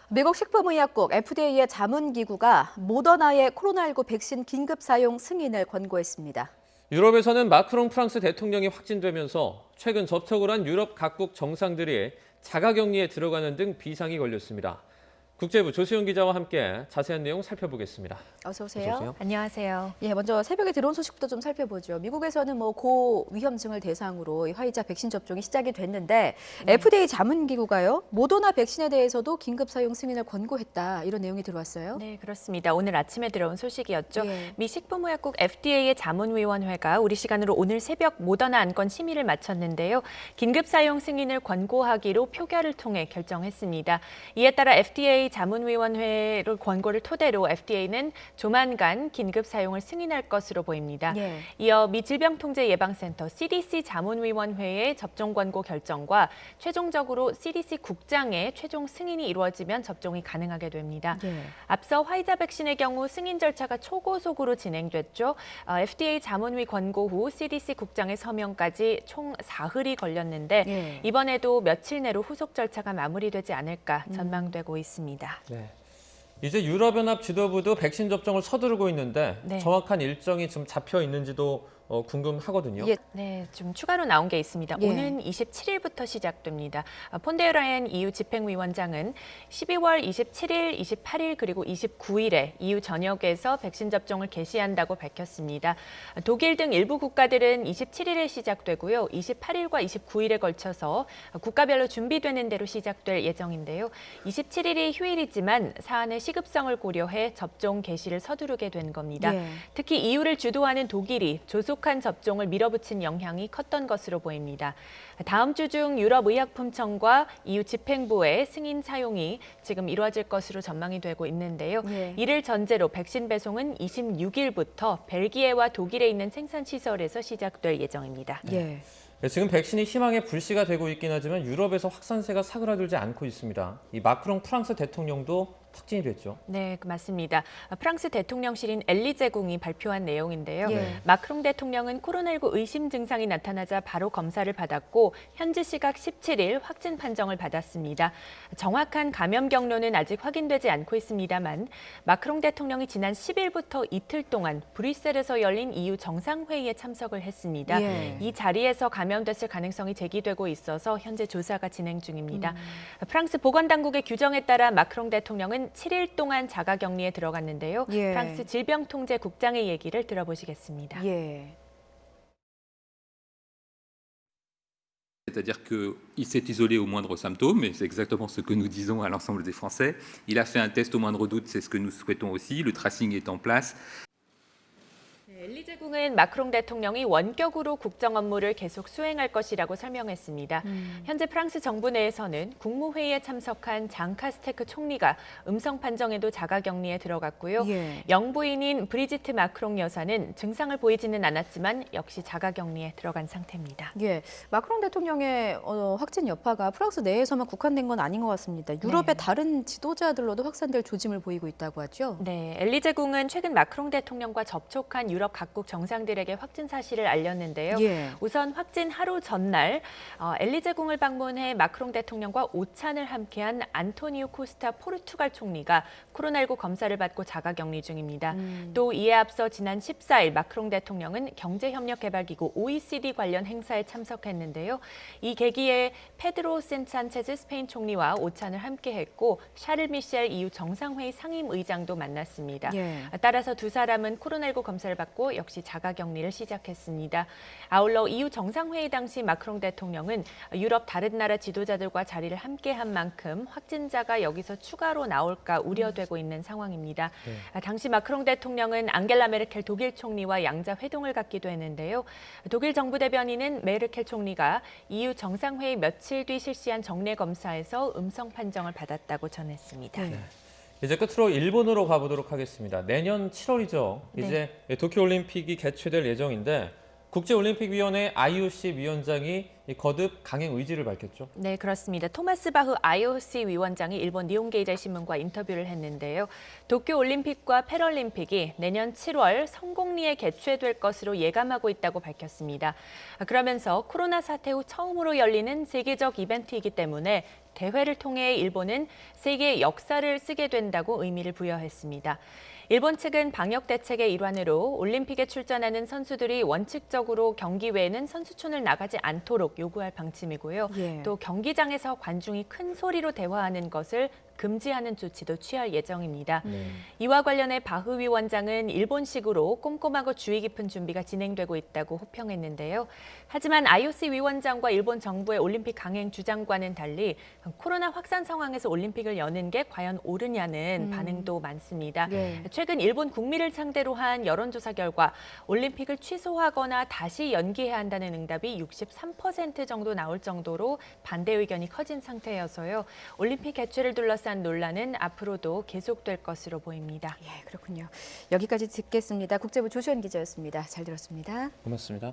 미국 식품의약국 FDA의 자문기구가 모더나의 코로나19 백신 긴급 사용 승인을 권고했습니다. 유럽에서는 마크롱 프랑스 대통령이 확진되면서 최근 접촉을 한 유럽 각국 정상들이 자가격리에 들어가는 등 비상이 걸렸습니다. 국제부 조수영 기자와 함께 자세한 내용 살펴보겠습니다. 어서 오세요. 어서 오세요. 안녕하세요. 예, 먼저 새벽에 들어온 소식부터 좀 살펴보죠. 미국에서는 고위험층을 대상으로 화이자 백신 접종이 시작이 됐는데 FDA 자문기구가요, 모더나 백신에 대해서도 긴급 사용 승인을 권고했다, 이런 내용이 들어왔어요. 네, 그렇습니다. 오늘 아침에 들어온 소식이었죠. 예. 미 식품의약국 FDA의 자문위원회가 우리 시간으로 오늘 새벽 모더나 안건 심의를 마쳤는데요. 긴급 사용 승인을 권고하기로 표결을 통해 결정했습니다. 이에 따라 FDA 자문위원회를 권고를 토대로 FDA는 조만간 긴급 사용을 승인할 것으로 보입니다. 예. 이어 미 질병통제예방센터 CDC 자문위원회의 접종 권고 결정과 최종적으로 CDC 국장의 최종 승인이 이루어지면 접종이 가능하게 됩니다. 예. 앞서 화이자 백신의 경우 승인 절차가 초고속으로 진행됐죠. FDA 자문위 권고 후 CDC 국장의 서명까지 총 사흘이 걸렸는데 예. 이번에도 며칠 내로 후속 절차가 마무리되지 않을까 전망되고 있습니다. 네. 이제 유럽연합 지도부도 백신 접종을 서두르고 있는데 네. 정확한 일정이 좀 잡혀 있는지도 궁금하거든요. 예. 네, 좀 추가로 나온 게 있습니다. 예. 오는 27일부터 시작됩니다. 폰데르라이엔 EU 집행위원장은 12월 27일, 28일 그리고 29일에 EU 전역에서 백신 접종을 개시한다고 밝혔습니다. 독일 등 일부 국가들은 27일에 시작되고요. 28일과 29일에 걸쳐서 국가별로 준비되는 대로 시작될 예정인데요. 27일이 휴일이지만 사안의 시급성을 고려해 접종 개시를 서두르게 된 겁니다. 예. 특히 EU를 주도하는 독일이 조속한 접종을 밀어붙인 영향이 컸던 것으로 보입니다. 다음 주 중 유럽의약품청과 EU 집행부의 승인 사용이 지금 이루어질 것으로 전망이 되고 있는데요. 예. 이를 전제로 백신 배송은 26일부터 벨기에와 독일에 있는 생산시설에서 시작될 예정입니다. 예. 네, 지금 백신이 희망의 불씨가 되고 있긴 하지만 유럽에서 확산세가 사그라들지 않고 있습니다. 이 마크롱 프랑스 대통령도 확진이 됐죠. 네, 맞습니다. 프랑스 대통령실인 엘리제궁이 발표한 내용인데요. 예. 마크롱 대통령은 코로나19 의심 증상이 나타나자 바로 검사를 받았고 현지 시각 17일 확진 판정을 받았습니다. 정확한 감염 경로는 아직 확인되지 않고 있습니다만 마크롱 대통령이 지난 10일부터 이틀 동안 브뤼셀에서 열린 EU 정상회의에 참석을 했습니다. 예. 이 자리에서 감염됐을 가능성이 제기되고 있어서 현재 조사가 진행 중입니다. 프랑스 보건당국의 규정에 따라 마크롱 대통령은 7일 동안 자가격리에 들어갔는데요. 예. 프랑스 질병통제국장의 얘기를 들어보시겠습니다. 예. C'est-à-dire qu'il s'est isolé aux moindres symptômes, et c'est exactement ce que nous disons à l'ensemble des Français. Il a fait un test au moindre doute, c'est ce que nous souhaitons aussi. Le tracing est en place. 엘리제궁은 마크롱 대통령이 원격으로 국정 업무를 계속 수행할 것이라고 설명했습니다. 현재 프랑스 정부 내에서는 국무회의에 참석한 장 카스테크 총리가 음성 판정에도 자가격리에 들어갔고요. 예. 영부인인 브리지트 마크롱 여사는 증상을 보이지는 않았지만 역시 자가격리에 들어간 상태입니다. 예, 마크롱 대통령의 확진 여파가 프랑스 내에서만 국한된 건 아닌 것 같습니다. 유럽의 네. 다른 지도자들로도 확산될 조짐을 보이고 있다고 하죠. 네, 엘리제궁은 최근 마크롱 대통령과 접촉한 유럽 각국 정상들에게 확진 사실을 알렸는데요. 예. 우선 확진 하루 전날 엘리제궁을 방문해 마크롱 대통령과 오찬을 함께한 안토니오 코스타 포르투갈 총리가 코로나19 검사를 받고 자가격리 중입니다. 또 이에 앞서 지난 14일 마크롱 대통령은 경제협력개발기구 OECD 관련 행사에 참석했는데요. 이 계기에 페드로 산체즈 스페인 총리와 오찬을 함께했고 샤를 미셸 EU 정상회의 상임의장도 만났습니다. 예. 따라서 두 사람은 코로나19 검사를 받고 역시 자가격리를 시작했습니다. 아울러 EU 정상회의 당시 마크롱 대통령은 유럽 다른 나라 지도자들과 자리를 함께한 만큼 확진자가 여기서 추가로 나올까 우려되고 있는 상황입니다. 당시 마크롱 대통령은 앙겔라 메르켈 독일 총리와 양자 회동을 갖기도 했는데요. 독일 정부 대변인은 메르켈 총리가 EU 정상회의 며칠 뒤 실시한 정례 검사에서 음성 판정을 받았다고 전했습니다. 네. 이제 끝으로 일본으로 가보도록 하겠습니다. 내년 7월이죠. 네. 이제 도쿄올림픽이 개최될 예정인데 국제올림픽위원회 IOC 위원장이 거듭 강행 의지를 밝혔죠. 네, 그렇습니다. 토마스 바흐 IOC 위원장이 일본 니혼게이자 신문과 인터뷰를 했는데요. 도쿄올림픽과 패럴림픽이 내년 7월 성공리에 개최될 것으로 예감하고 있다고 밝혔습니다. 그러면서 코로나 사태 후 처음으로 열리는 세계적 이벤트이기 때문에 대회를 통해 일본은 세계의 역사를 쓰게 된다고 의미를 부여했습니다. 일본 측은 방역 대책의 일환으로 올림픽에 출전하는 선수들이 원칙적으로 경기 외에는 선수촌을 나가지 않도록 요구할 방침이고요. 예. 또 경기장에서 관중이 큰 소리로 대화하는 것을 금지하는 조치도 취할 예정입니다. 이와 관련해 바흐 위원장은 일본식으로 꼼꼼하고 주의 깊은 준비가 진행되고 있다고 호평했는데요. 하지만 IOC 위원장과 일본 정부의 올림픽 강행 주장과는 달리 코로나 확산 상황에서 올림픽을 여는 게 과연 옳으냐는 반응도 많습니다. 네. 최근 일본 국민을 상대로 한 여론조사 결과 올림픽을 취소하거나 다시 연기해야 한다는 응답이 63% 정도 나올 정도로 반대 의견이 커진 상태여서요. 올림픽 개최를 둘러싼 논란은 앞으로도 계속될 것으로 보입니다. 예, 그렇군요. 여기까지 듣겠습니다. 국제부 조시원 기자였습니다. 잘 들었습니다. 고맙습니다.